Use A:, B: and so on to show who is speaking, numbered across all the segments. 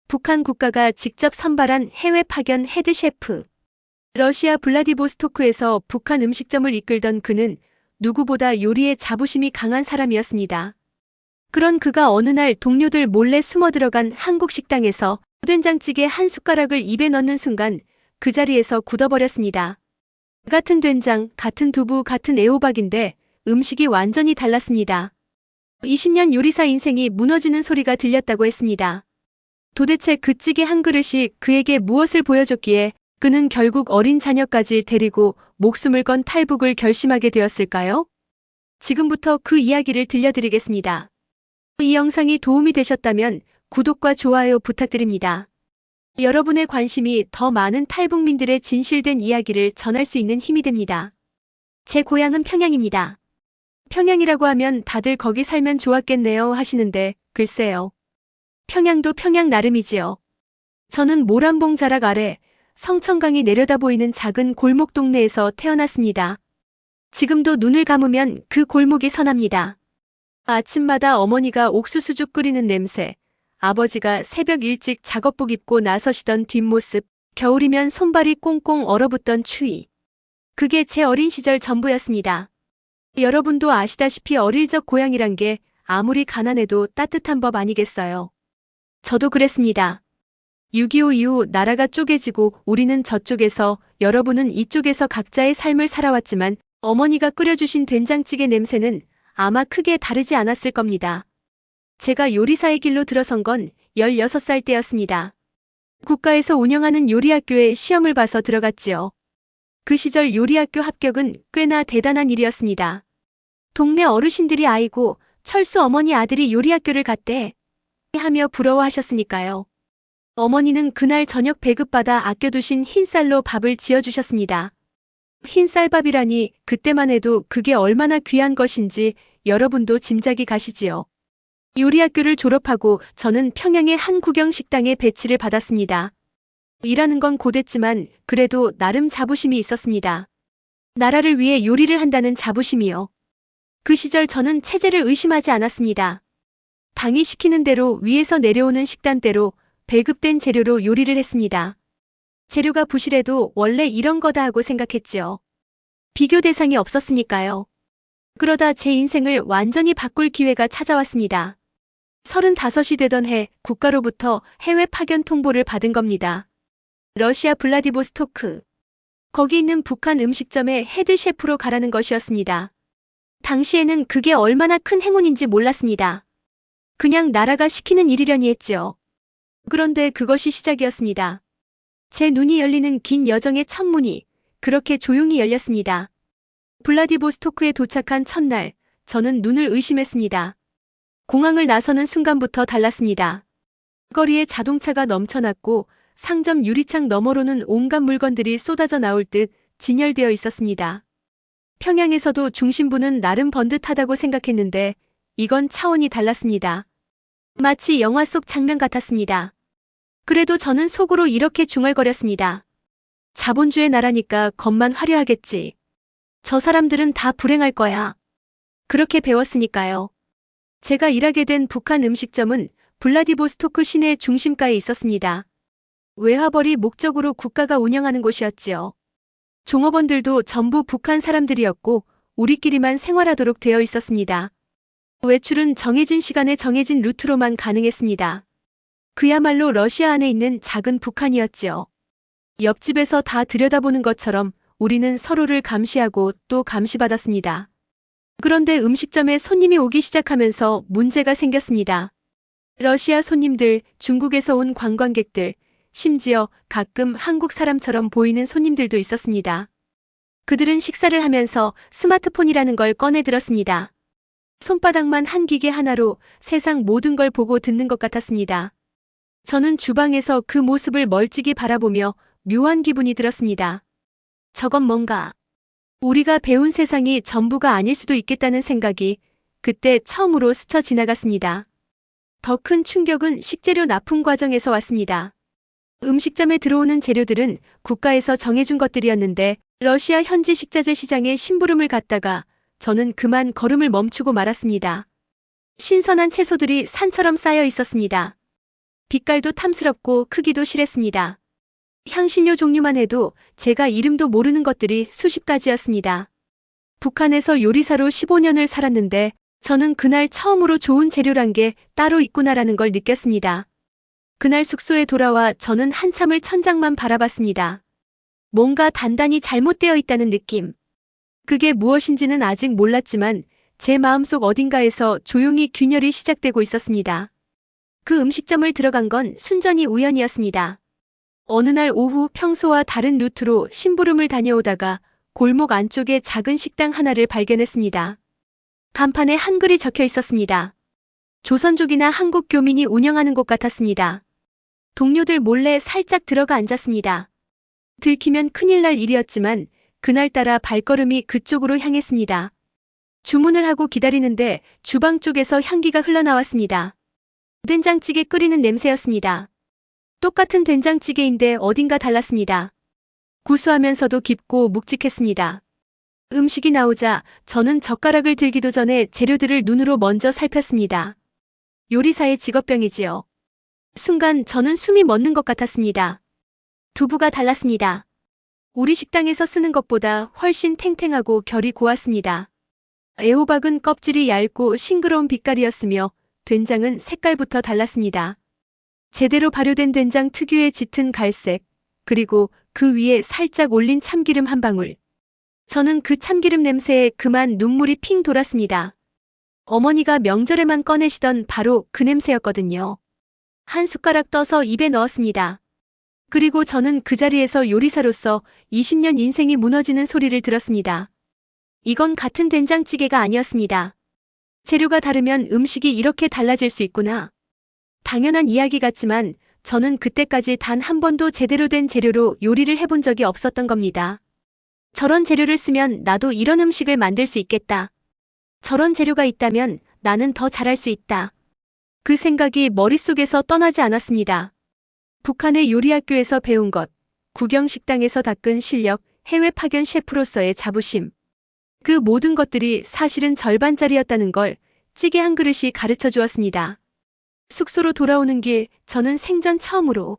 A: 북한 국가가 직접 선발한 해외 파견 헤드 셰프. 러시아 블라디보스토크에서 북한 음식점을 이끌던 그는 누구보다 요리에 자부심이 강한 사람이었습니다. 그런 그가 어느 날 동료들 몰래 숨어 들어간 한국 식당에서 된장찌개 한 숟가락을 입에 넣는 순간 그 자리에서 굳어버렸습니다. 같은 된장, 같은 두부, 같은 애호박인데 음식이 완전히 달랐습니다. 20년 요리사 인생이 무너지는 소리가 들렸다고 했습니다. 도대체 그 찌개 한 그릇이 그에게 무엇을 보여줬기에 그는 결국 어린 자녀까지 데리고 목숨을 건 탈북을 결심하게 되었을까요? 지금부터 그 이야기를 들려드리겠습니다. 이 영상이 도움이 되셨다면 구독과 좋아요 부탁드립니다. 여러분의 관심이 더 많은 탈북민들의 진실된 이야기를 전할 수 있는 힘이 됩니다. 제 고향은 평양입니다. 평양이라고 하면 다들 거기 살면 좋았겠네요 하시는데 글쎄요. 평양도 평양 나름이지요. 저는 모란봉 자락 아래 성천강이 내려다 보이는 작은 골목 동네에서 태어났습니다. 지금도 눈을 감으면 그 골목이 선합니다. 아침마다 어머니가 옥수수죽 끓이는 냄새, 아버지가 새벽 일찍 작업복 입고 나서시던 뒷모습, 겨울이면 손발이 꽁꽁 얼어붙던 추위. 그게 제 어린 시절 전부였습니다. 여러분도 아시다시피 어릴 적 고향이란 게 아무리 가난해도 따뜻한 법 아니겠어요. 저도 그랬습니다. 6.25 이후 나라가 쪼개지고 우리는 저쪽에서, 여러분은 이쪽에서 각자의 삶을 살아왔지만 어머니가 끓여주신 된장찌개 냄새는 아마 크게 다르지 않았을 겁니다. 제가 요리사의 길로 들어선 건 16살 때였습니다. 국가에서 운영하는 요리학교에 시험을 봐서 들어갔지요. 그 시절 요리학교 합격은 꽤나 대단한 일이었습니다. 동네 어르신들이 아이고 철수 어머니 아들이 요리학교를 갔대 하며 부러워하셨으니까요. 어머니는 그날 저녁 배급받아 아껴두신 흰쌀로 밥을 지어주셨습니다. 흰쌀밥이라니 그때만 해도 그게 얼마나 귀한 것인지 여러분도 짐작이 가시지요. 요리학교를 졸업하고 저는 평양의 한 구경 식당에 배치를 받았습니다. 일하는 건 고됐지만 그래도 나름 자부심이 있었습니다. 나라를 위해 요리를 한다는 자부심이요. 그 시절 저는 체제를 의심하지 않았습니다. 당이 시키는 대로 위에서 내려오는 식단대로 배급된 재료로 요리를 했습니다. 재료가 부실해도 원래 이런 거다 하고 생각했지요. 비교 대상이 없었으니까요. 그러다 제 인생을 완전히 바꿀 기회가 찾아왔습니다. 35이 되던 해 국가로부터 해외 파견 통보를 받은 겁니다. 러시아 블라디보스토크. 거기 있는 북한 음식점의 헤드 셰프로 가라는 것이었습니다. 당시에는 그게 얼마나 큰 행운인지 몰랐습니다. 그냥 나라가 시키는 일이려니 했지요. 그런데 그것이 시작이었습니다. 제 눈이 열리는 긴 여정의 첫 문이 그렇게 조용히 열렸습니다. 블라디보스토크에 도착한 첫날, 저는 눈을 의심했습니다. 공항을 나서는 순간부터 달랐습니다. 거리에 자동차가 넘쳐났고 상점 유리창 너머로는 온갖 물건들이 쏟아져 나올 듯 진열되어 있었습니다. 평양에서도 중심부는 나름 번듯하다고 생각했는데 이건 차원이 달랐습니다. 마치 영화 속 장면 같았습니다. 그래도 저는 속으로 이렇게 중얼거렸습니다. 자본주의 나라니까 겉만 화려하겠지. 저 사람들은 다 불행할 거야. 그렇게 배웠으니까요. 제가 일하게 된 북한 음식점은 블라디보스토크 시내 중심가에 있었습니다. 외화벌이 목적으로 국가가 운영하는 곳이었지요. 종업원들도 전부 북한 사람들이었고 우리끼리만 생활하도록 되어 있었습니다. 외출은 정해진 시간에 정해진 루트로만 가능했습니다. 그야말로 러시아 안에 있는 작은 북한이었지요. 옆집에서 다 들여다보는 것처럼 우리는 서로를 감시하고 또 감시받았습니다. 그런데 음식점에 손님이 오기 시작하면서 문제가 생겼습니다. 러시아 손님들, 중국에서 온 관광객들, 심지어 가끔 한국 사람처럼 보이는 손님들도 있었습니다. 그들은 식사를 하면서 스마트폰이라는 걸 꺼내 들었습니다. 손바닥만 한 기계 하나로 세상 모든 걸 보고 듣는 것 같았습니다. 저는 주방에서 그 모습을 멀찍이 바라보며 묘한 기분이 들었습니다. 저건 뭔가 우리가 배운 세상이 전부가 아닐 수도 있겠다는 생각이 그때 처음으로 스쳐 지나갔습니다. 더 큰 충격은 식재료 납품 과정에서 왔습니다. 음식점에 들어오는 재료들은 국가에서 정해준 것들이었는데 러시아 현지 식자재 시장에 심부름을 갔다가 저는 그만 걸음을 멈추고 말았습니다. 신선한 채소들이 산처럼 쌓여 있었습니다. 빛깔도 탐스럽고 크기도 실했습니다. 향신료 종류만 해도 제가 이름도 모르는 것들이 수십 가지였습니다. 북한에서 요리사로 15년을 살았는데 저는 그날 처음으로 좋은 재료란 게 따로 있구나라는 걸 느꼈습니다. 그날 숙소에 돌아와 저는 한참을 천장만 바라봤습니다. 뭔가 단단히 잘못되어 있다는 느낌. 그게 무엇인지는 아직 몰랐지만 제 마음속 어딘가에서 조용히 균열이 시작되고 있었습니다. 그 음식점을 들어간 건 순전히 우연이었습니다. 어느 날 오후 평소와 다른 루트로 심부름을 다녀오다가 골목 안쪽에 작은 식당 하나를 발견했습니다. 간판에 한글이 적혀 있었습니다. 조선족이나 한국 교민이 운영하는 곳 같았습니다. 동료들 몰래 살짝 들어가 앉았습니다. 들키면 큰일 날 일이었지만 그날따라 발걸음이 그쪽으로 향했습니다. 주문을 하고 기다리는데 주방 쪽에서 향기가 흘러나왔습니다. 된장찌개 끓이는 냄새였습니다. 똑같은 된장찌개인데 어딘가 달랐습니다. 구수하면서도 깊고 묵직했습니다. 음식이 나오자 저는 젓가락을 들기도 전에 재료들을 눈으로 먼저 살폈습니다. 요리사의 직업병이지요. 순간 저는 숨이 멎는 것 같았습니다. 두부가 달랐습니다. 우리 식당에서 쓰는 것보다 훨씬 탱탱하고 결이 고왔습니다. 애호박은 껍질이 얇고 싱그러운 빛깔이었으며 된장은 색깔부터 달랐습니다. 제대로 발효된 된장 특유의 짙은 갈색, 그리고 그 위에 살짝 올린 참기름 한 방울. 저는 그 참기름 냄새에 그만 눈물이 핑 돌았습니다. 어머니가 명절에만 꺼내시던 바로 그 냄새였거든요. 한 숟가락 떠서 입에 넣었습니다. 그리고 저는 그 자리에서 요리사로서 20년 인생이 무너지는 소리를 들었습니다. 이건 같은 된장찌개가 아니었습니다. 재료가 다르면 음식이 이렇게 달라질 수 있구나. 당연한 이야기 같지만 저는 그때까지 단 한 번도 제대로 된 재료로 요리를 해본 적이 없었던 겁니다. 저런 재료를 쓰면 나도 이런 음식을 만들 수 있겠다. 저런 재료가 있다면 나는 더 잘할 수 있다. 그 생각이 머릿속에서 떠나지 않았습니다. 북한의 요리학교에서 배운 것, 구경식당에서 닦은 실력, 해외 파견 셰프로서의 자부심. 그 모든 것들이 사실은 절반짜리였다는 걸 찌개 한 그릇이 가르쳐 주었습니다. 숙소로 돌아오는 길, 저는 생전 처음으로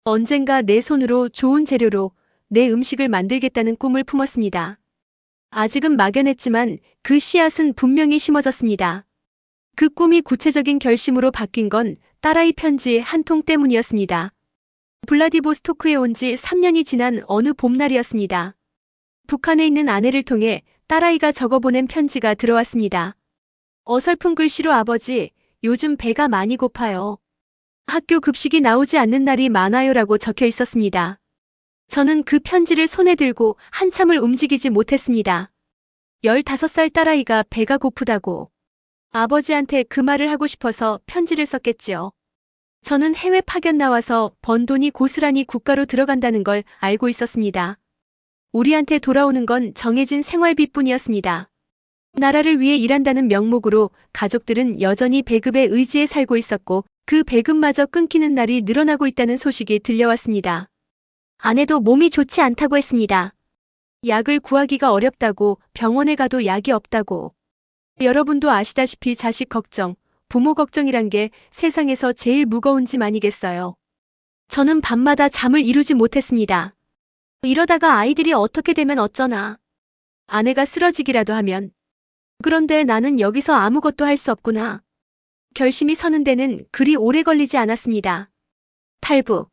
A: 언젠가 내 손으로 좋은 재료로 내 음식을 만들겠다는 꿈을 품었습니다. 아직은 막연했지만 그 씨앗은 분명히 심어졌습니다. 그 꿈이 구체적인 결심으로 바뀐 건 딸아이 편지 한 통 때문이었습니다. 블라디보스토크에 온 지 3년이 지난 어느 봄날이었습니다. 북한에 있는 아내를 통해 딸아이가 적어보낸 편지가 들어왔습니다. 어설픈 글씨로 아버지, 요즘 배가 많이 고파요. 학교 급식이 나오지 않는 날이 많아요라고 적혀 있었습니다. 저는 그 편지를 손에 들고 한참을 움직이지 못했습니다. 15살 딸아이가 배가 고프다고. 아버지한테 그 말을 하고 싶어서 편지를 썼겠지요. 저는 해외 파견 나와서 번 돈이 고스란히 국가로 들어간다는 걸 알고 있었습니다. 우리한테 돌아오는 건 정해진 생활비뿐이었습니다. 나라를 위해 일한다는 명목으로 가족들은 여전히 배급에 의지해 살고 있었고 그 배급마저 끊기는 날이 늘어나고 있다는 소식이 들려왔습니다. 아내도 몸이 좋지 않다고 했습니다. 약을 구하기가 어렵다고, 병원에 가도 약이 없다고. 여러분도 아시다시피 자식 걱정, 부모 걱정이란 게 세상에서 제일 무거운 짐 아니겠어요. 저는 밤마다 잠을 이루지 못했습니다. 이러다가 아이들이 어떻게 되면 어쩌나. 아내가 쓰러지기라도 하면. 그런데 나는 여기서 아무것도 할 수 없구나. 결심이 서는 데는 그리 오래 걸리지 않았습니다. 탈북.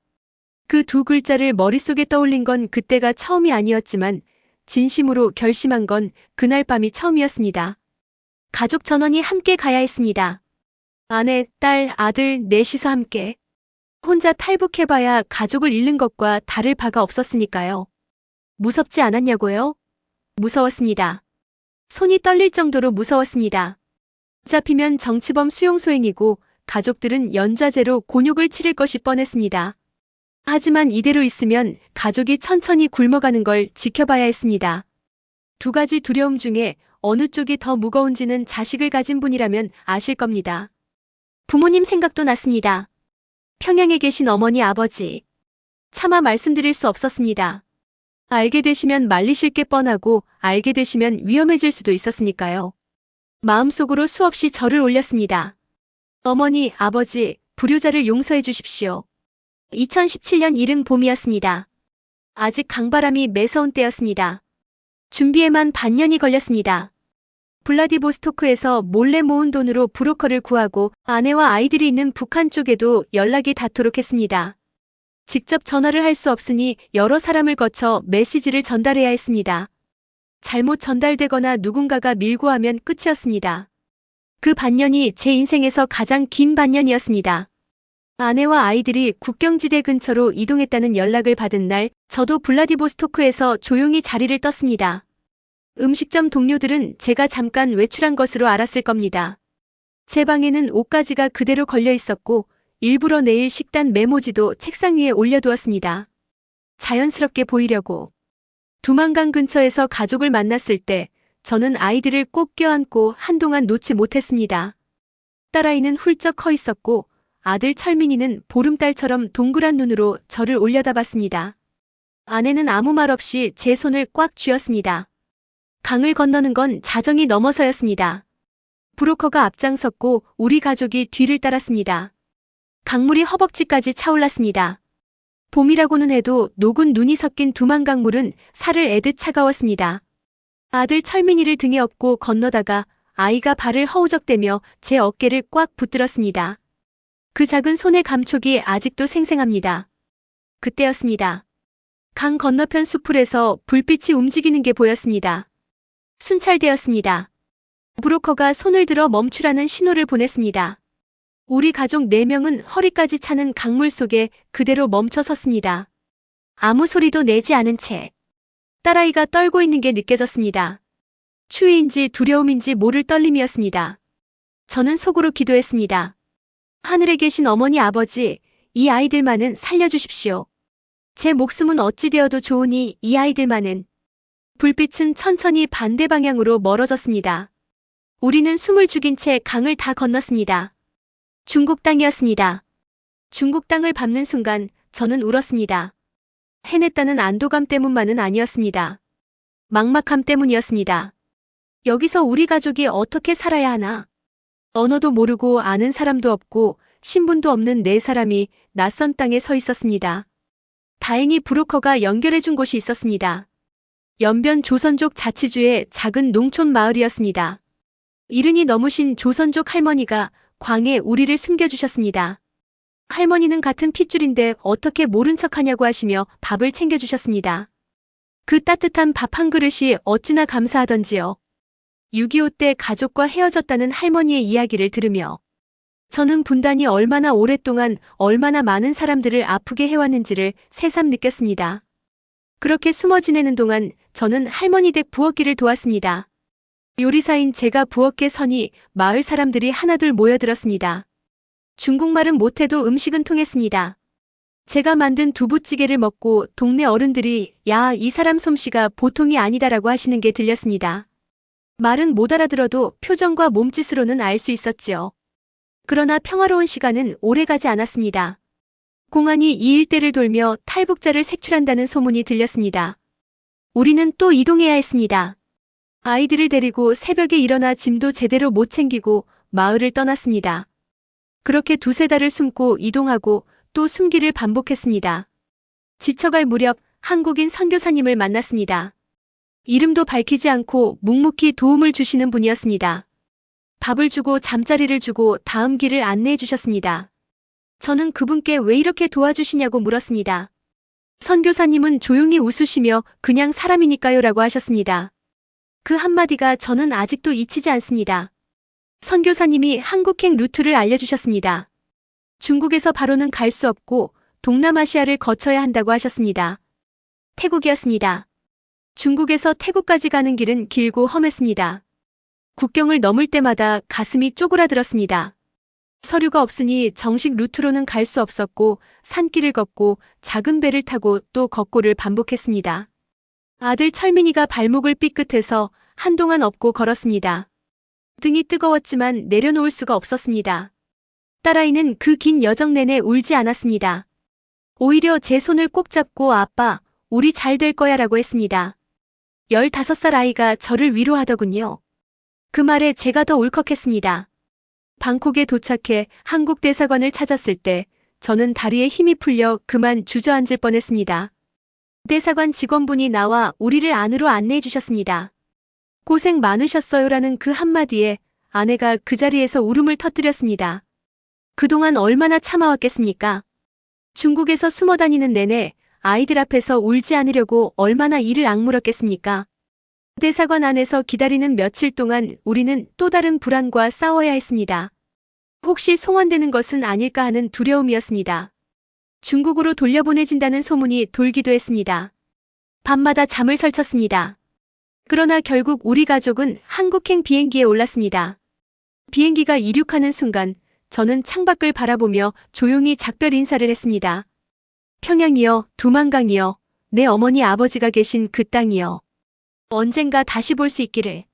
A: 그 두 글자를 머릿속에 떠올린 건 그때가 처음이 아니었지만 진심으로 결심한 건 그날 밤이 처음이었습니다. 가족 전원이 함께 가야 했습니다. 아내, 딸, 아들 넷이서 함께. 혼자 탈북해봐야 가족을 잃는 것과 다를 바가 없었으니까요. 무섭지 않았냐고요? 무서웠습니다. 손이 떨릴 정도로 무서웠습니다. 잡히면 정치범 수용소행이고 가족들은 연좌제로 곤욕을 치를 것이 뻔했습니다. 하지만 이대로 있으면 가족이 천천히 굶어가는 걸 지켜봐야 했습니다. 두 가지 두려움 중에 어느 쪽이 더 무거운지는 자식을 가진 분이라면 아실 겁니다. 부모님 생각도 났습니다. 평양에 계신 어머니 아버지. 차마 말씀드릴 수 없었습니다. 알게 되시면 말리실 게 뻔하고 알게 되시면 위험해질 수도 있었으니까요. 마음속으로 수없이 절을 올렸습니다. 어머니, 아버지, 불효자를 용서해 주십시오. 2017년 이른 봄이었습니다. 아직 강바람이 매서운 때였습니다. 준비에만 반년이 걸렸습니다. 블라디보스토크에서 몰래 모은 돈으로 브로커를 구하고 아내와 아이들이 있는 북한 쪽에도 연락이 닿도록 했습니다. 직접 전화를 할 수 없으니 여러 사람을 거쳐 메시지를 전달해야 했습니다. 잘못 전달되거나 누군가가 밀고 하면 끝이었습니다. 그 반년이 제 인생에서 가장 긴 반년이었습니다. 아내와 아이들이 국경지대 근처로 이동했다는 연락을 받은 날, 저도 블라디보스토크에서 조용히 자리를 떴습니다. 음식점 동료들은 제가 잠깐 외출한 것으로 알았을 겁니다. 제 방에는 옷가지가 그대로 걸려 있었고 일부러 내일 식단 메모지도 책상 위에 올려두었습니다. 자연스럽게 보이려고. 두만강 근처에서 가족을 만났을 때 저는 아이들을 꼭 껴안고 한동안 놓지 못했습니다. 딸아이는 훌쩍 커 있었고 아들 철민이는 보름달처럼 동그란 눈으로 저를 올려다봤습니다. 아내는 아무 말 없이 제 손을 꽉 쥐었습니다. 강을 건너는 건 자정이 넘어서였습니다. 브로커가 앞장섰고 우리 가족이 뒤를 따랐습니다. 강물이 허벅지까지 차올랐습니다. 봄이라고는 해도 녹은 눈이 섞인 두만강물은 살을 애듯 차가웠습니다. 아들 철민이를 등에 업고 건너다가 아이가 발을 허우적대며 제 어깨를 꽉 붙들었습니다. 그 작은 손의 감촉이 아직도 생생합니다. 그때였습니다. 강 건너편 수풀에서 불빛이 움직이는 게 보였습니다. 순찰되었습니다. 브로커가 손을 들어 멈추라는 신호를 보냈습니다. 우리 가족 4명은 허리까지 차는 강물 속에 그대로 멈춰 섰습니다. 아무 소리도 내지 않은 채. 딸아이가 떨고 있는 게 느껴졌습니다. 추위인지 두려움인지 모를 떨림이었습니다. 저는 속으로 기도했습니다. 하늘에 계신 어머니 아버지, 이 아이들만은 살려주십시오. 제 목숨은 어찌 되어도 좋으니 이 아이들만은. 불빛은 천천히 반대 방향으로 멀어졌습니다. 우리는 숨을 죽인 채 강을 다 건넜습니다. 중국 땅이었습니다. 중국 땅을 밟는 순간 저는 울었습니다. 해냈다는 안도감 때문만은 아니었습니다. 막막함 때문이었습니다. 여기서 우리 가족이 어떻게 살아야 하나? 언어도 모르고 아는 사람도 없고 신분도 없는 4사람이 낯선 땅에 서 있었습니다. 다행히 브로커가 연결해준 곳이 있었습니다. 연변 조선족 자치주의 작은 농촌 마을이었습니다. 이른이 넘으신 조선족 할머니가 광에 우리를 숨겨주셨습니다. 할머니는 같은 핏줄인데 어떻게 모른 척하냐고 하시며 밥을 챙겨주셨습니다. 그 따뜻한 밥 한 그릇이 어찌나 감사하던지요. 6.25 때 가족과 헤어졌다는 할머니의 이야기를 들으며 저는 분단이 얼마나 오랫동안 얼마나 많은 사람들을 아프게 해왔는지를 새삼 느꼈습니다. 그렇게 숨어 지내는 동안 저는 할머니 댁 부엌일을 도왔습니다. 요리사인 제가 부엌에 서니 마을 사람들이 하나둘 모여들었습니다. 중국말은 못해도 음식은 통했습니다. 제가 만든 두부찌개를 먹고 동네 어른들이 야, 이 사람 솜씨가 보통이 아니다라고 하시는 게 들렸습니다. 말은 못 알아들어도 표정과 몸짓으로는 알 수 있었지요. 그러나 평화로운 시간은 오래가지 않았습니다. 공안이 이 일대를 돌며 탈북자를 색출한다는 소문이 들렸습니다. 우리는 또 이동해야 했습니다. 아이들을 데리고 새벽에 일어나 짐도 제대로 못 챙기고 마을을 떠났습니다. 그렇게 2-3달을 숨고 이동하고 또 숨기를 반복했습니다. 지쳐갈 무렵 한국인 선교사님을 만났습니다. 이름도 밝히지 않고 묵묵히 도움을 주시는 분이었습니다. 밥을 주고 잠자리를 주고 다음 길을 안내해 주셨습니다. 저는 그분께 왜 이렇게 도와주시냐고 물었습니다. 선교사님은 조용히 웃으시며 그냥 사람이니까요 라고 하셨습니다. 그 한마디가 저는 아직도 잊히지 않습니다. 선교사님이 한국행 루트를 알려주셨습니다. 중국에서 바로는 갈 수 없고 동남아시아를 거쳐야 한다고 하셨습니다. 태국이었습니다. 중국에서 태국까지 가는 길은 길고 험했습니다. 국경을 넘을 때마다 가슴이 쪼그라들었습니다. 서류가 없으니 정식 루트로는 갈 수 없었고 산길을 걷고 작은 배를 타고 또 걷고를 반복했습니다. 아들 철민이가 발목을 삐끗해서 한동안 업고 걸었습니다. 등이 뜨거웠지만 내려놓을 수가 없었습니다. 딸아이는 그 긴 여정 내내 울지 않았습니다. 오히려 제 손을 꼭 잡고 아빠, 우리 잘 될 거야 라고 했습니다. 15살 아이가 저를 위로하더군요. 그 말에 제가 더 울컥했습니다. 방콕에 도착해 한국 대사관을 찾았을 때 저는 다리에 힘이 풀려 그만 주저앉을 뻔했습니다. 대사관 직원분이 나와 우리를 안으로 안내해 주셨습니다. 고생 많으셨어요라는 그 한마디에 아내가 그 자리에서 울음을 터뜨렸습니다. 그동안 얼마나 참아왔겠습니까? 중국에서 숨어 다니는 내내 아이들 앞에서 울지 않으려고 얼마나 이를 악물었겠습니까? 대사관 안에서 기다리는 며칠 동안 우리는 또 다른 불안과 싸워야 했습니다. 혹시 송환되는 것은 아닐까 하는 두려움이었습니다. 중국으로 돌려보내진다는 소문이 돌기도 했습니다. 밤마다 잠을 설쳤습니다. 그러나 결국 우리 가족은 한국행 비행기에 올랐습니다. 비행기가 이륙하는 순간 저는 창밖을 바라보며 조용히 작별 인사를 했습니다. 평양이여, 두만강이여, 내 어머니 아버지가 계신 그 땅이여. 언젠가 다시 볼 수 있기를.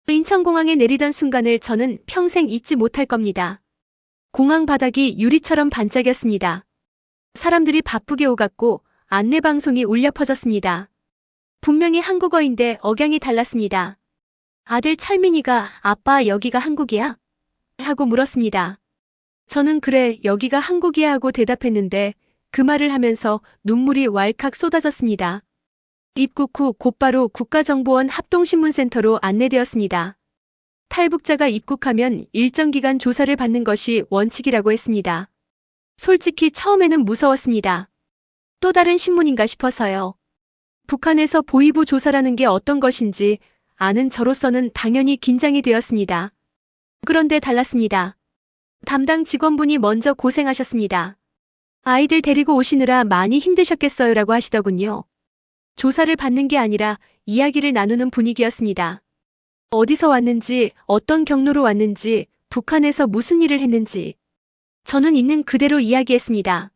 A: 인천공항에 내리던 순간을 저는 평생 잊지 못할 겁니다. 공항 바닥이 유리처럼 반짝였습니다. 사람들이 바쁘게 오갔고 안내방송이 울려 퍼졌습니다. 분명히 한국어인데 억양이 달랐습니다. 아들 철민이가 아빠 여기가 한국이야? 하고 물었습니다. 저는 그래 여기가 한국이야 하고 대답했는데 그 말을 하면서 눈물이 왈칵 쏟아졌습니다. 입국 후 곧바로 국가정보원 합동신문센터로 안내되었습니다. 탈북자가 입국하면 일정 기간 조사를 받는 것이 원칙이라고 했습니다. 솔직히 처음에는 무서웠습니다. 또 다른 신문인가 싶어서요. 북한에서 보위부 조사라는 게 어떤 것인지 아는 저로서는 당연히 긴장이 되었습니다. 그런데 달랐습니다. 담당 직원분이 먼저 고생하셨습니다. 아이들 데리고 오시느라 많이 힘드셨겠어요라고 하시더군요. 조사를 받는 게 아니라 이야기를 나누는 분위기였습니다. 어디서 왔는지, 어떤 경로로 왔는지, 북한에서 무슨 일을 했는지. 저는 있는 그대로 이야기했습니다.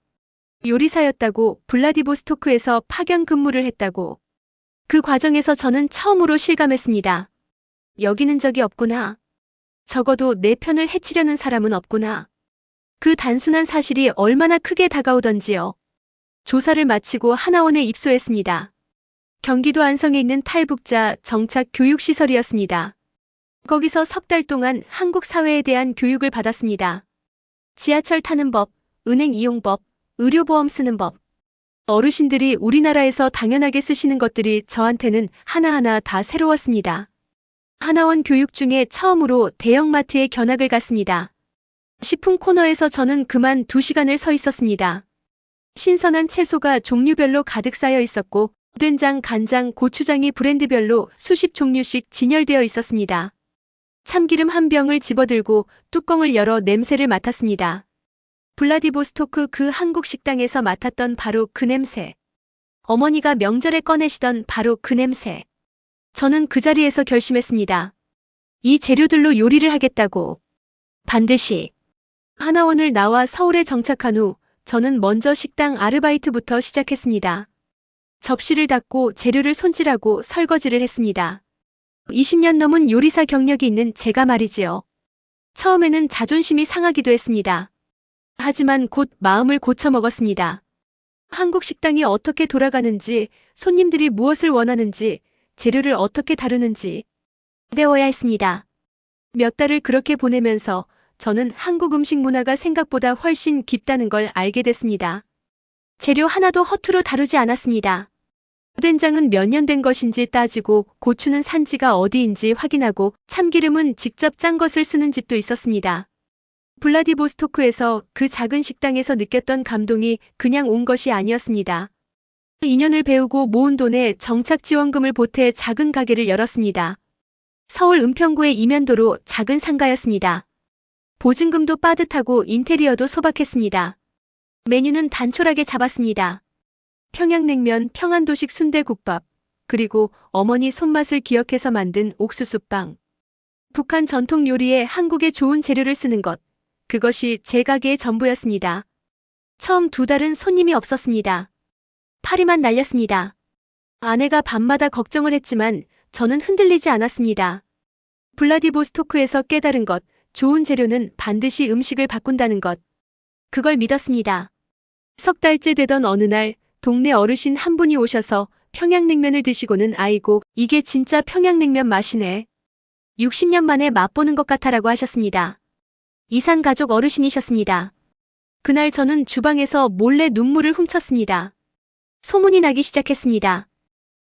A: 요리사였다고, 블라디보스토크에서 파견 근무를 했다고. 그 과정에서 저는 처음으로 실감했습니다. 여기는 적이 없구나. 적어도 내 편을 해치려는 사람은 없구나. 그 단순한 사실이 얼마나 크게 다가오던지요. 조사를 마치고 하나원에 입소했습니다. 경기도 안성에 있는 탈북자 정착 교육시설이었습니다. 거기서 석 달 동안 한국 사회에 대한 교육을 받았습니다. 지하철 타는 법, 은행 이용법, 의료보험 쓰는 법. 어르신들이 우리나라에서 당연하게 쓰시는 것들이 저한테는 하나하나 다 새로웠습니다. 하나원 교육 중에 처음으로 대형마트에 견학을 갔습니다. 식품 코너에서 저는 그만 2시간을 서 있었습니다. 신선한 채소가 종류별로 가득 쌓여 있었고 된장, 간장, 고추장이 브랜드별로 수십 종류씩 진열되어 있었습니다. 참기름 한 병을 집어들고 뚜껑을 열어 냄새를 맡았습니다. 블라디보스토크 그 한국 식당에서 맡았던 바로 그 냄새. 어머니가 명절에 꺼내시던 바로 그 냄새. 저는 그 자리에서 결심했습니다. 이 재료들로 요리를 하겠다고. 반드시. 하나원을 나와 서울에 정착한 후 저는 먼저 식당 아르바이트부터 시작했습니다. 접시를 닦고 재료를 손질하고 설거지를 했습니다. 20년 넘은 요리사 경력이 있는 제가 말이지요. 처음에는 자존심이 상하기도 했습니다. 하지만 곧 마음을 고쳐먹었습니다. 한국 식당이 어떻게 돌아가는지, 손님들이 무엇을 원하는지, 재료를 어떻게 다루는지 배워야 했습니다. 몇 달을 그렇게 보내면서 저는 한국 음식 문화가 생각보다 훨씬 깊다는 걸 알게 됐습니다. 재료 하나도 허투루 다루지 않았습니다. 된장은 몇 년 된 것인지 따지고 고추는 산지가 어디인지 확인하고 참기름은 직접 짠 것을 쓰는 집도 있었습니다. 블라디보스토크에서 그 작은 식당에서 느꼈던 감동이 그냥 온 것이 아니었습니다. 2년을 배우고 모은 돈에 정착지원금을 보태 작은 가게를 열었습니다. 서울 은평구의 이면도로 작은 상가였습니다. 보증금도 빠듯하고 인테리어도 소박했습니다. 메뉴는 단촐하게 잡았습니다. 평양냉면, 평안도식 순대국밥, 그리고 어머니 손맛을 기억해서 만든 옥수수빵. 북한 전통 요리에 한국의 좋은 재료를 쓰는 것, 그것이 제 가게의 전부였습니다. 처음 2달은 손님이 없었습니다. 파리만 날렸습니다. 아내가 밤마다 걱정을 했지만 저는 흔들리지 않았습니다. 블라디보스토크에서 깨달은 것, 좋은 재료는 반드시 음식을 바꾼다는 것. 그걸 믿었습니다. 석 달째 되던 어느 날 동네 어르신 한 분이 오셔서 평양냉면을 드시고는 아이고 이게 진짜 평양냉면 맛이네. 60년 만에 맛보는 것 같아라고 하셨습니다. 이산 가족 어르신이셨습니다. 그날 저는 주방에서 몰래 눈물을 훔쳤습니다. 소문이 나기 시작했습니다.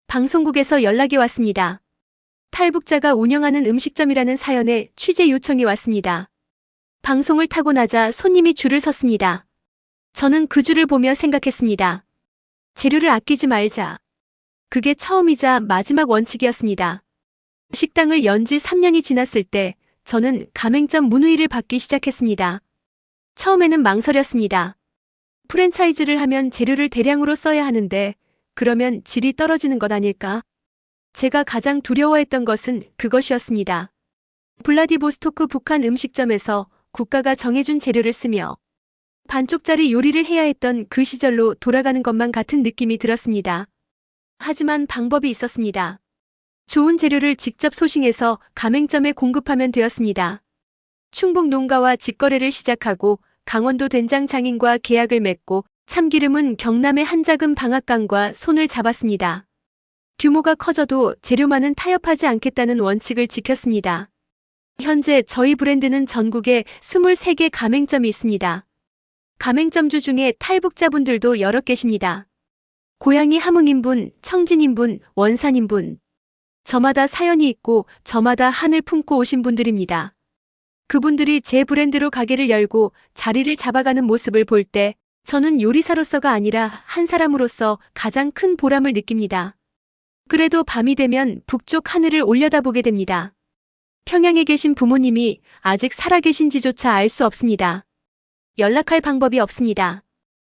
A: 방송국에서 연락이 왔습니다. 탈북자가 운영하는 음식점이라는 사연에 취재 요청이 왔습니다. 방송을 타고 나자 손님이 줄을 섰습니다. 저는 그 줄을 보며 생각했습니다. 재료를 아끼지 말자. 그게 처음이자 마지막 원칙이었습니다. 식당을 연 지 3년이 지났을 때 저는 가맹점 문의를 받기 시작했습니다. 처음에는 망설였습니다. 프랜차이즈를 하면 재료를 대량으로 써야 하는데 그러면 질이 떨어지는 것 아닐까? 제가 가장 두려워했던 것은 그것이었습니다. 블라디보스토크 북한 음식점에서 국가가 정해준 재료를 쓰며 반쪽짜리 요리를 해야 했던 그 시절로 돌아가는 것만 같은 느낌이 들었습니다. 하지만 방법이 있었습니다. 좋은 재료를 직접 소싱해서 가맹점에 공급하면 되었습니다. 충북 농가와 직거래를 시작하고 강원도 된장 장인과 계약을 맺고 참기름은 경남의 한작은 방앗간과 손을 잡았습니다. 규모가 커져도 재료만은 타협하지 않겠다는 원칙을 지켰습니다. 현재 저희 브랜드는 전국에 23개 가맹점이 있습니다. 가맹점주 중에 탈북자분들도 여러 계십니다. 고향이 함흥인분, 청진인분, 원산인분. 저마다 사연이 있고 저마다 한을 품고 오신 분들입니다. 그분들이 제 브랜드로 가게를 열고 자리를 잡아가는 모습을 볼 때 저는 요리사로서가 아니라 한 사람으로서 가장 큰 보람을 느낍니다. 그래도 밤이 되면 북쪽 하늘을 올려다보게 됩니다. 평양에 계신 부모님이 아직 살아계신지조차 알 수 없습니다. 연락할 방법이 없습니다.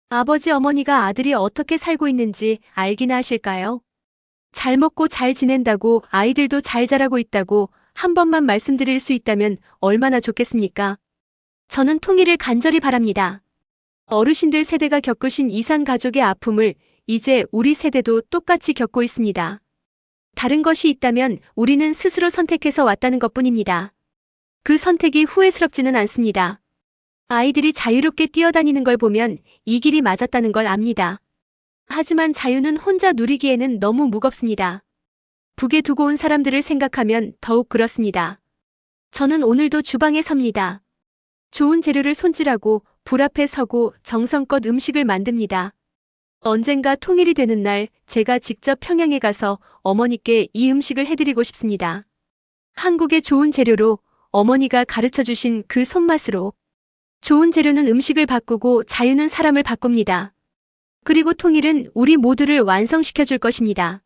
A: 아버지 어머니가 아들이 어떻게 살고 있는지 알기나 하실까요? 잘 먹고 잘 지낸다고 아이들도 잘 자라고 있다고 한 번만 말씀드릴 수 있다면 얼마나 좋겠습니까? 저는 통일을 간절히 바랍니다. 어르신들 세대가 겪으신 이산 가족의 아픔을 이제 우리 세대도 똑같이 겪고 있습니다. 다른 것이 있다면 우리는 스스로 선택해서 왔다는 것뿐입니다. 그 선택이 후회스럽지는 않습니다. 아이들이 자유롭게 뛰어다니는 걸 보면 이 길이 맞았다는 걸 압니다. 하지만 자유는 혼자 누리기에는 너무 무겁습니다. 북에 두고 온 사람들을 생각하면 더욱 그렇습니다. 저는 오늘도 주방에 섭니다. 좋은 재료를 손질하고 불 앞에 서고 정성껏 음식을 만듭니다. 언젠가 통일이 되는 날 제가 직접 평양에 가서 어머니께 이 음식을 해드리고 싶습니다. 한국의 좋은 재료로 어머니가 가르쳐주신 그 손맛으로. 좋은 재료는 음식을 바꾸고 자유는 사람을 바꿉니다. 그리고 통일은 우리 모두를 완성시켜줄 것입니다.